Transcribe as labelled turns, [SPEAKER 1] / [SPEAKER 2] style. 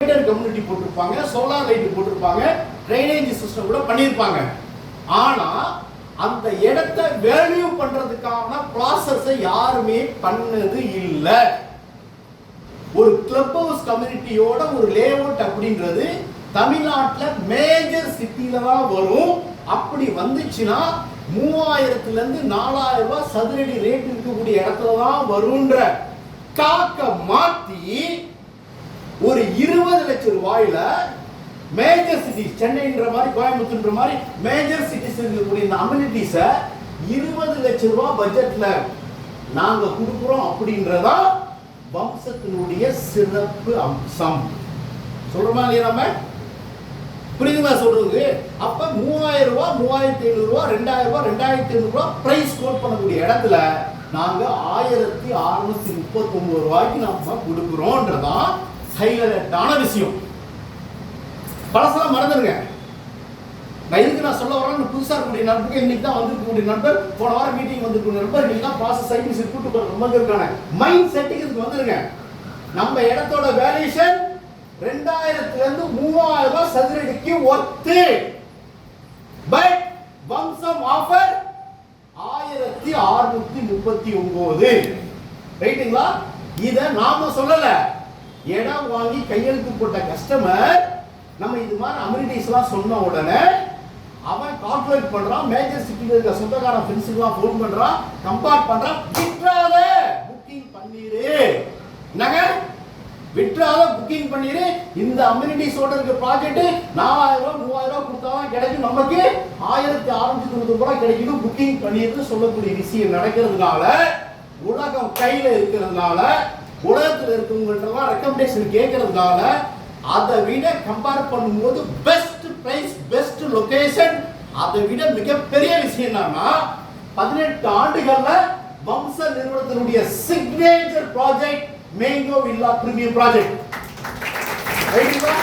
[SPEAKER 1] Community போட்டிருப்பாங்க, solar light போட்டிருப்பாங்க, drainage system கூட பண்ணியிருப்பாங்க. ஆனா அந்த இடத்தை வேல்யூ பண்றதுக்கான ப்ராசஸை யாருமே பண்ணது இல்லை. ஒரு கிளப் ஹவுஸ் கம்யூனிட்டியோட ஒரு லேஅவுட் அப்படின்றது தமிழ்நாட்டில் மேஜர் சிட்டில தான் வரும். அப்படி வந்துச்சுன்னா 3000 இருந்து 4000 ரூபாய் சதுரடி ரேட் இருக்கக்கூடிய இடத்துல தான் வரும்ன்ற காக்க மாத்தி ஒரு 20 லட்சம் ரூபாயில மேஜர் சிட்டி சென்னைன்ற மாதிரி கோயம்புத்தூர்ன்ற மாதிரி மேஜர் சிட்டிஸ் இருக்கக்கூடிய இந்த அம்யூனிட்டிஸை 20 லட்சம் ரூபாய் பட்ஜெட்ல நாங்க கொடுக்குறோம் அப்படின்றதா வம்சத்தினுடைய சிறப்பு அம்சம். சொல்றோமா இல்லையா? நம்ம புரியுதுங்களா சொல்றது? அப்ப 3000 ரூபாய், 3500 ரூபாய், 2000 ரூபாய், 2500 ரூபாய் பிரைஸ் கோட் பண்ணக்கூடிய இடத்துல நாங்க 1639 ரூபாய்க்கு நம்ம கொடுக்குறோம்ன்றதான் ஹைலைட்டான விஷயம். பழசெல்லாம் மறந்துடுங்க. நான் இதுக்கு நான் சொல்ல வரேன், புதுசா இருக்கக்கூடிய நண்பர்கள் இன்னைக்கு தான் வந்திருக்கக்கூடிய நண்பர், போன வாரம் மீட்டிங் வந்திருக்கக்கூடிய நண்பர், இன்னைக்கு தான் ப்ராசஸ் சைக்கிள்ஸ் கூட்டு போற நண்பர்களுக்கான மைண்ட் செட்டிங் இதுக்கு வந்துருங்க. நம்ம இடத்தோட வேல்யூஷன் 2000 இருந்து 3000 ரூபாய் சதுரடிக்கு ஒர்த்து. பட் வம்சம் ஆஃபர் 1639. ரைட்டுங்களா? இத நாம சொல்லல. இடம் வாங்கி கையெழுத்து போட்ட கஸ்டமர் நம்ம இது மாதிரி அம்யூனிட்டிஸ் எல்லாம் சொன்ன உடனே அவன் கால்குலேட் பண்றான், மேஜர் சிட்டில இருக்க சொந்தக்கார ஃப்ரெண்ட்ஸுக்குலாம் ஃபோன் பண்றான், கம்பேர் பண்றான், விட்றாத புக்கிங் பண்ணிரு. என்னங்க? விட்றாத புக்கிங் பண்ணிரு. இந்த அம்யூனிட்டிஸோட இருக்க ப்ராஜெக்ட் 4000 ரூபாய் 3000 ரூபாய் கொடுத்தாதான் கிடைக்கும், நமக்கு 1690 ரூபாய் கிடைக்கும். புக்கிங் பண்ணிட்டு சொல்லக்கூடிய விஷயம் நடக்கிறதுனால, உலகம் கையில இருக்கிறதுனால, உலகத்தில் இருக்கவங்கள்ட்ட ரெக்கமெண்டேஷன் கேட்கறதுனால, அதை விட கம்பேர் பண்ணும்போது பெஸ்ட் பிரைஸ், பெஸ்ட் லொகேஷன், அதை விட மிகப்பெரிய விஷயம் என்னன்னா 18 ஆண்டுகள்ல வம்ச நிறுவனத்தினுடைய signature project mango villa premium project. ரைட்டுங்களா?